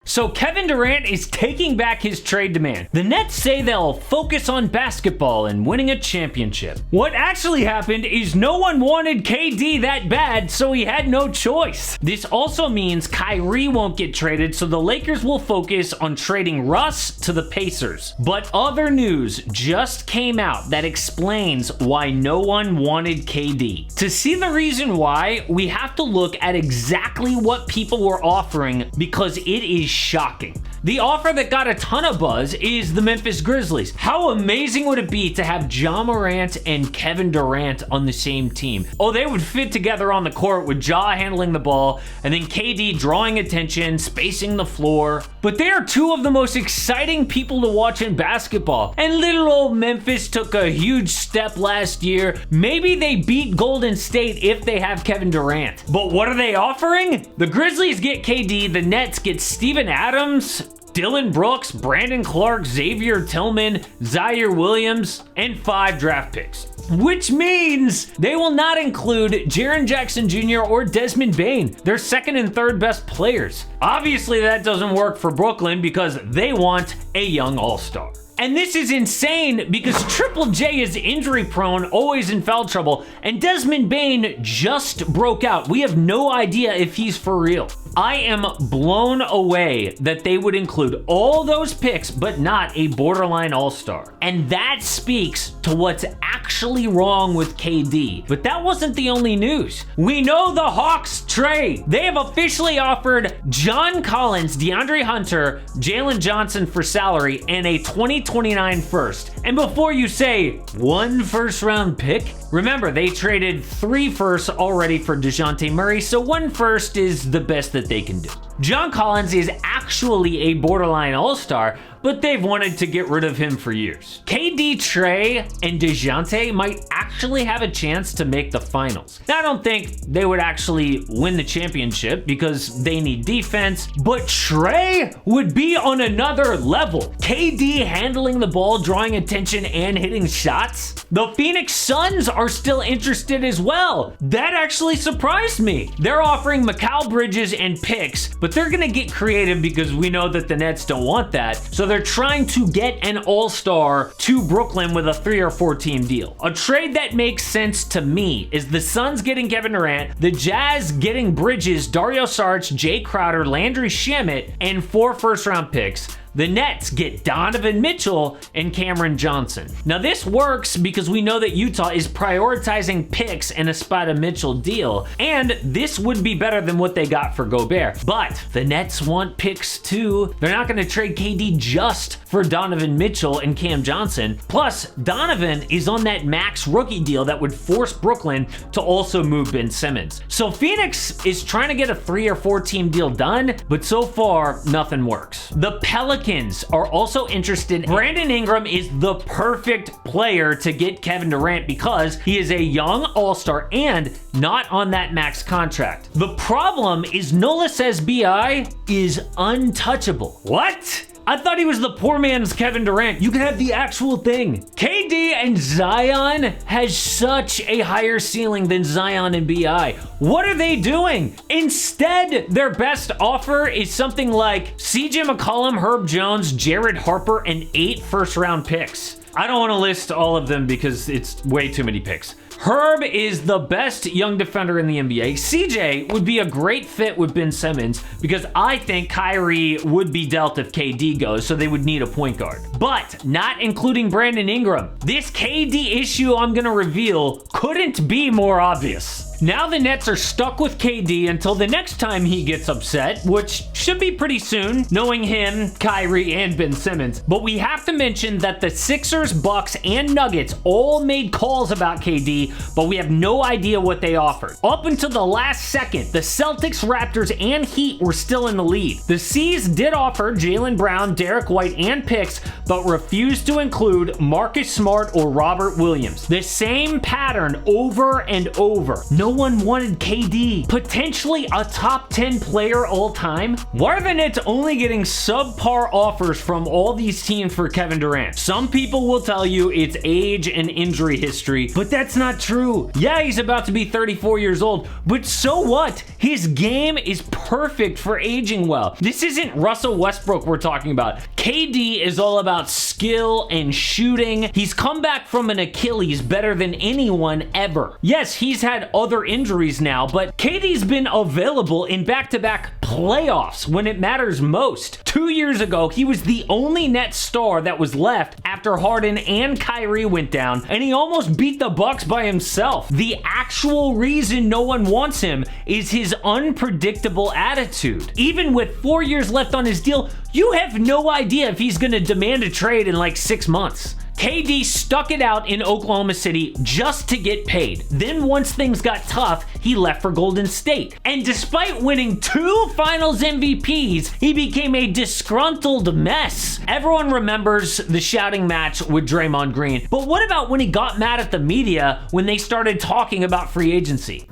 So Kevin Durant is taking back his trade demand. The Nets say they'll focus on basketball and winning a championship. What actually happened is no one wanted KD that bad, so he had no choice. This also means Kyrie won't get traded, so the Lakers will focus on trading Russ to the Pacers. But other news just came out that explains why no one wanted KD. To see the reason why, we have to look at exactly what people were offering because it is shocking. The offer that got a ton of buzz is the Memphis Grizzlies. How amazing would it be to have Ja Morant and Kevin Durant on the same team? Oh, they would fit together on the court with Ja handling the ball and then KD drawing attention, spacing the floor. But they are two of the most exciting people to watch in basketball. And little old Memphis took a huge step last year. Maybe they beat Golden State if they have Kevin Durant. But what are they offering? The Grizzlies get KD, the Nets get Steven Adams, Dylan Brooks, Brandon Clark, Xavier Tillman, Zaire Williams, and 5 draft picks. Which means they will not include Jaren Jackson Jr. or Desmond Bane, their second and third best players. Obviously that doesn't work for Brooklyn because they want a young all-star. And this is insane because Triple J is injury prone, always in foul trouble, and Desmond Bane just broke out. We have no idea if he's for real. I am blown away that they would include all those picks, but not a borderline all-star. And that speaks to what's actually wrong with KD. But that wasn't the only news. We know the Hawks trade. They have officially offered John Collins, DeAndre Hunter, Jalen Johnson for salary, and a 2029 first. And before you say, 1 first-round pick? Remember, they traded 3 firsts already for DeJounte Murray, so 1 first is the best that they can do. John Collins is actually a borderline all-star, but they've wanted to get rid of him for years. KD, Trey, and DeJounte might actually have a chance to make the finals. Now, I don't think they would actually win the championship because they need defense, but Trey would be on another level. KD handling the ball, drawing attention, and hitting shots. The Phoenix Suns are still interested as well. That actually surprised me. They're offering Mikal Bridges and picks, but they're gonna get creative because we know that the Nets don't want that. So they're trying to get an all-star to Brooklyn with a 3 or 4 team deal. A trade that makes sense to me is the Suns getting Kevin Durant, the Jazz getting Bridges, Dario Saric, Jay Crowder, Landry Shamet, and 4 first-round picks. The Nets get Donovan Mitchell and Cameron Johnson. Now this works because we know that Utah is prioritizing picks in a Spada Mitchell deal, and this would be better than what they got for Gobert. But the Nets want picks too. They're not gonna trade KD just for Donovan Mitchell and Cam Johnson. Plus, Donovan is on that max rookie deal that would force Brooklyn to also move Ben Simmons. So Phoenix is trying to get a 3 or 4 team deal done, but so far, nothing works. The Pelicans are also interested. Brandon Ingram is the perfect player to get Kevin Durant because he is a young all-star and not on that max contract. The problem is Nola says BI is untouchable. What? I thought he was the poor man's Kevin Durant. You can have the actual thing. KD and Zion has such a higher ceiling than Zion and BI. What are they doing? Instead, their best offer is something like CJ McCollum, Herb Jones, Jared Harper, and 8 first-round picks. I don't want to list all of them because it's way too many picks. Herb is the best young defender in the NBA. CJ would be a great fit with Ben Simmons because I think Kyrie would be dealt if KD goes, so they would need a point guard. But not including Brandon Ingram. This KD issue I'm gonna reveal couldn't be more obvious. Now the Nets are stuck with KD until the next time he gets upset, which should be pretty soon, knowing him, Kyrie, and Ben Simmons. But we have to mention that the Sixers, Bucks, and Nuggets all made calls about KD, but we have no idea what they offered. Up until the last second, the Celtics, Raptors, and Heat were still in the lead. The C's did offer Jaylen Brown, Derek White, and picks, but refused to include Marcus Smart or Robert Williams. The same pattern over and over. No no one wanted KD, potentially a top 10 player all time? Why are the Nets only getting subpar offers from all these teams for Kevin Durant? Some people will tell you it's age and injury history, but that's not true. Yeah, he's about to be 34 years old, but so what? His game is perfect for aging well. This isn't Russell Westbrook we're talking about. KD is all about skill and shooting. He's come back from an Achilles better than anyone ever. Yes, he's had other injuries now, but KD's been available in back-to-back playoffs when it matters most. 2 years ago, he was the only Nets star that was left after Harden and Kyrie went down, and he almost beat the Bucks by himself. The actual reason no one wants him is his unpredictable attitude. Even with 4 years left on his deal, you have no idea if he's going to demand a trade in like 6 months. KD stuck it out in Oklahoma City just to get paid. Then once things got tough, he left for Golden State. And despite winning 2 Finals MVPs, he became a disgruntled mess. Everyone remembers the shouting match with Draymond Green. But what about when he got mad at the media when they started talking about free agency?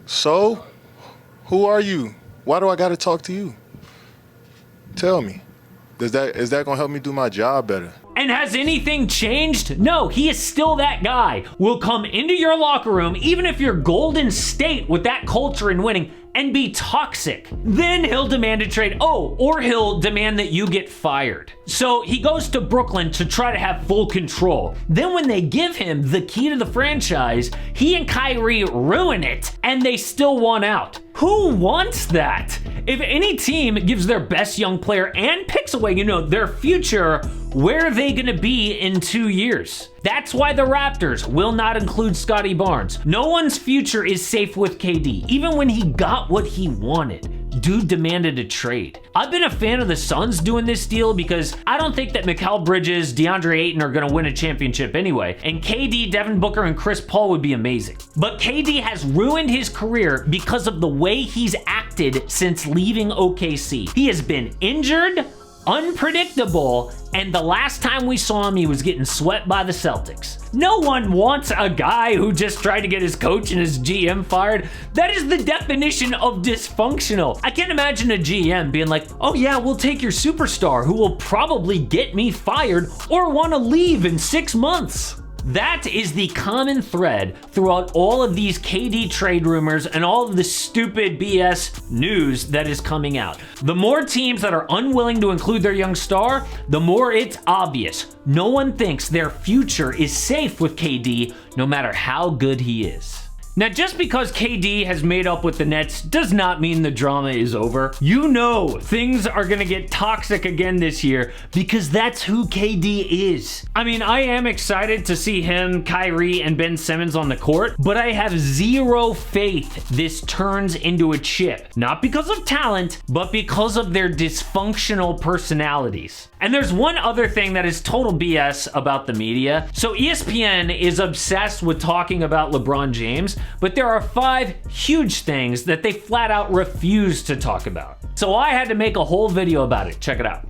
So, who are you? Why do I got to talk to you? Tell me. Is that going to help me do my job better? And has anything changed? No, he is still that guy. Will come into your locker room, even if you're Golden State with that culture and winning, and be toxic. Then he'll demand a trade. Oh, or he'll demand that you get fired. So he goes to Brooklyn to try to have full control. Then when they give him the key to the franchise, he and Kyrie ruin it, and they still want out. Who wants that? If any team gives their best young player and picks away, their future, where are they going to be in 2 years? That's why the Raptors will not include Scottie Barnes. No one's future is safe with KD. Even when he got what he wanted, dude demanded a trade. I've been a fan of the Suns doing this deal because I don't think that Mikal Bridges, DeAndre Ayton are going to win a championship anyway, and KD, Devin Booker, and Chris Paul would be amazing. But KD has ruined his career because of the way he's acted since leaving OKC. He has been injured, unpredictable, and the last time we saw him, he was getting swept by the Celtics. No one wants a guy who just tried to get his coach and his GM fired. That is the definition of dysfunctional. I can't imagine a GM being like, oh yeah, we'll take your superstar who will probably get me fired or want to leave in 6 months. That is the common thread throughout all of these KD trade rumors and all of the stupid BS news that is coming out. The more teams that are unwilling to include their young star, the more it's obvious. No one thinks their future is safe with KD, no matter how good he is. Now, just because KD has made up with the Nets does not mean the drama is over. Things are gonna get toxic again this year because that's who KD is. I mean, I am excited to see him, Kyrie, and Ben Simmons on the court, but I have zero faith this turns into a chip. Not because of talent, but because of their dysfunctional personalities. And there's one other thing that is total BS about the media. So ESPN is obsessed with talking about LeBron James, but there are 5 huge things that they flat out refuse to talk about. So I had to make a whole video about it. Check it out.